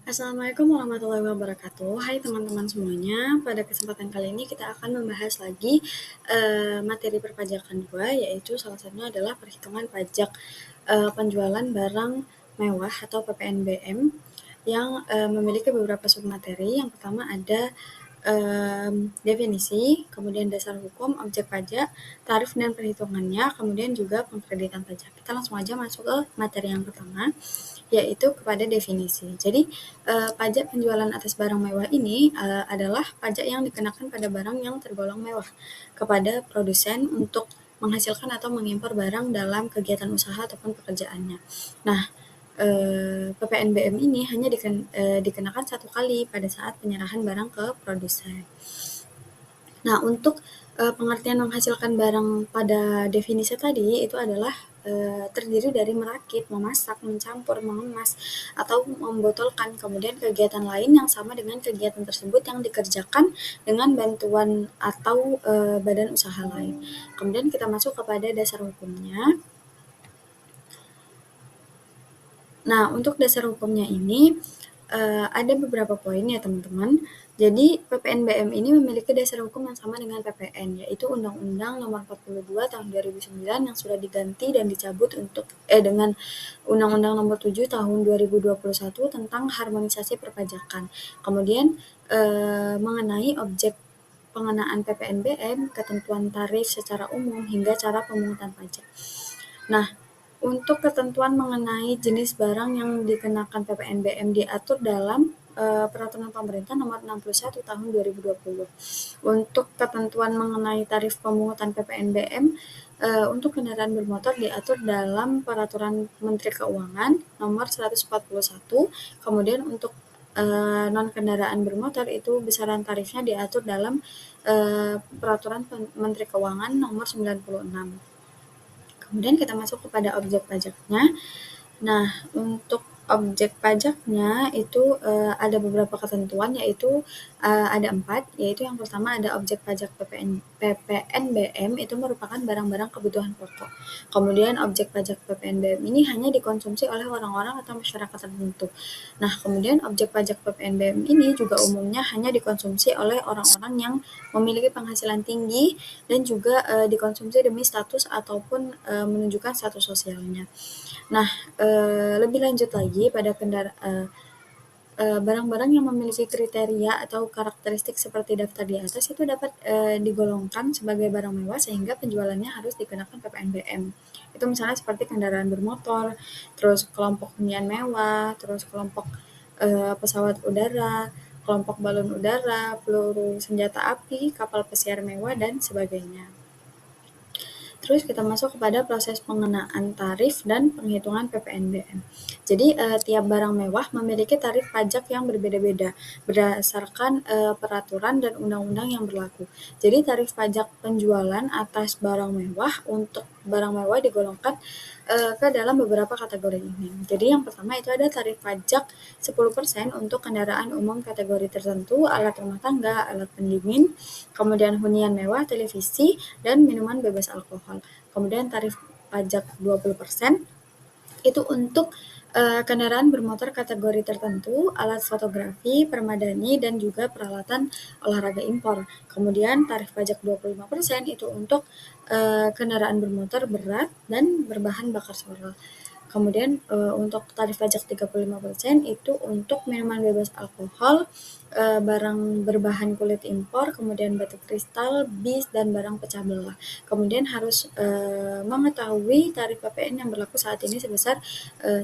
Assalamualaikum warahmatullahi wabarakatuh. Hai teman-teman semuanya. Pada kesempatan kali ini kita akan membahas lagi materi perpajakan 2, yaitu salah satunya adalah perhitungan pajak penjualan barang mewah atau PPNBM yang memiliki beberapa submateri. Yang pertama ada definisi, kemudian dasar hukum, objek pajak, tarif dan perhitungannya, kemudian juga pengkreditan pajak. Kita langsung aja masuk ke materi yang pertama, yaitu kepada definisi. Jadi, pajak penjualan atas barang mewah ini adalah pajak yang dikenakan pada barang yang tergolong mewah kepada produsen untuk menghasilkan atau mengimpor barang dalam kegiatan usaha ataupun pekerjaannya. Nah, PPNBM ini hanya dikenakan satu kali pada saat penyerahan barang ke produsen. Nah, untuk pengertian menghasilkan barang pada definisi tadi itu adalah terdiri dari merakit, memasak, mencampur, mengemas, atau membotolkan, kemudian kegiatan lain yang sama dengan kegiatan tersebut yang dikerjakan dengan bantuan atau badan usaha lain. Kemudian kita masuk kepada dasar hukumnya. Nah, untuk dasar hukumnya ini ada beberapa poin ya teman-teman. Jadi PPNBM ini memiliki dasar hukum yang sama dengan PPN, yaitu Undang-Undang Nomor 42 Tahun 2009 yang sudah diganti dan dicabut dengan Undang-Undang Nomor 7 Tahun 2021 tentang harmonisasi perpajakan. Kemudian mengenai objek pengenaan PPNBM, ketentuan tarif secara umum hingga cara pemungutan pajak. Nah, untuk ketentuan mengenai jenis barang yang dikenakan PPNBM diatur dalam Peraturan Pemerintah Nomor 61 Tahun 2020. Untuk ketentuan mengenai tarif pemungutan PPNBM untuk kendaraan bermotor diatur dalam Peraturan Menteri Keuangan Nomor 141. Kemudian untuk non kendaraan bermotor itu besaran tarifnya diatur dalam Peraturan Menteri Keuangan Nomor 96. Kemudian kita masuk kepada objek pajaknya. Nah, untuk objek pajaknya itu ada beberapa ketentuan, yaitu ada 4, yaitu yang pertama ada objek pajak PPNBM itu merupakan barang-barang kebutuhan pokok. Kemudian objek pajak PPNBM ini hanya dikonsumsi oleh orang-orang atau masyarakat tertentu. Nah, kemudian objek pajak PPNBM ini juga umumnya hanya dikonsumsi oleh orang-orang yang memiliki penghasilan tinggi dan juga dikonsumsi demi status ataupun menunjukkan status sosialnya. Nah, lebih lanjut lagi pada barang-barang yang memiliki kriteria atau karakteristik seperti daftar di atas itu dapat digolongkan sebagai barang mewah sehingga penjualannya harus dikenakan PPNBM. Itu misalnya seperti kendaraan bermotor, terus kelompok hunian mewah, terus kelompok pesawat udara, kelompok balon udara, peluru senjata api, kapal pesiar mewah, dan sebagainya. Terus kita masuk kepada proses pengenaan tarif dan penghitungan PPNBM. Jadi tiap barang mewah memiliki tarif pajak yang berbeda-beda berdasarkan peraturan dan undang-undang yang berlaku. Jadi tarif pajak penjualan atas barang mewah untuk barang mewah digolongkan ke dalam beberapa kategori ini. Jadi yang pertama itu ada tarif pajak 10% untuk kendaraan umum kategori tertentu, alat rumah tangga, alat pendingin, kemudian hunian mewah, televisi, dan minuman bebas alkohol. Kemudian tarif pajak 20% itu untuk kendaraan bermotor kategori tertentu, alat fotografi, permadani, dan juga peralatan olahraga impor. Kemudian tarif pajak 25% itu untuk kendaraan bermotor berat dan berbahan bakar solar. Kemudian untuk tarif pajak 35% itu untuk minuman bebas alkohol, barang berbahan kulit impor, kemudian batu kristal, bis, dan barang pecah belah. Kemudian harus mengetahui tarif PPN yang berlaku saat ini sebesar 11%.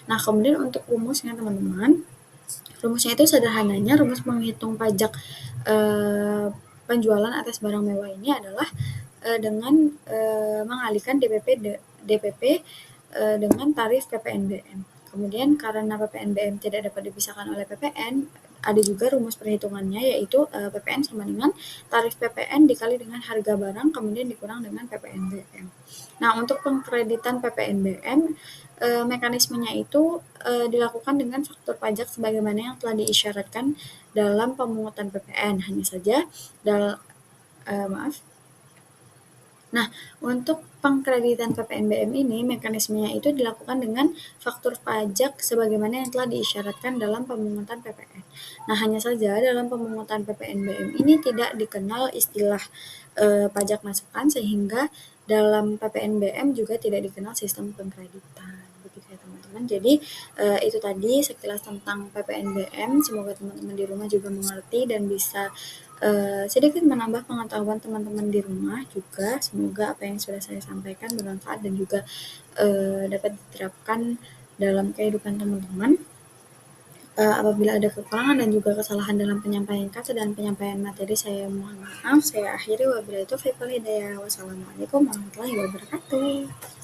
Nah, kemudian untuk rumusnya teman-teman, rumusnya itu sederhananya rumus menghitung pajak penjualan atas barang mewah ini adalah dengan mengalihkan DPP dengan tarif PPNBM. Kemudian karena PPNBM tidak dapat dipisahkan oleh PPN, ada juga rumus perhitungannya, yaitu PPN sama dengan tarif PPN dikali dengan harga barang kemudian dikurang dengan PPNBM. Nah, untuk pengkreditan PPNBM mekanismenya itu dilakukan dengan faktur pajak sebagaimana yang telah diisyaratkan dalam pemungutan PPN. Hanya saja maaf Nah, untuk pengkreditan PPNBM ini mekanismenya itu dilakukan dengan faktur pajak sebagaimana yang telah diisyaratkan dalam pemungutan PPN. Nah, hanya saja dalam pemungutan PPNBM ini tidak dikenal istilah pajak masukan sehingga dalam PPNBM juga tidak dikenal sistem pengkreditan. Begitu ya teman-teman. Jadi itu tadi sekilas tentang PPNBM. Semoga teman-teman di rumah juga mengerti dan bisa sedikit menambah pengetahuan teman-teman di rumah juga. Semoga apa yang sudah saya sampaikan bermanfaat dan juga dapat diterapkan dalam kehidupan teman-teman. Apabila ada kekurangan dan juga kesalahan dalam penyampaian kata dan penyampaian materi, saya mohon maaf. Saya akhiri wabillahi taufiq wal hidayah. Wassalamualaikum warahmatullahi wabarakatuh.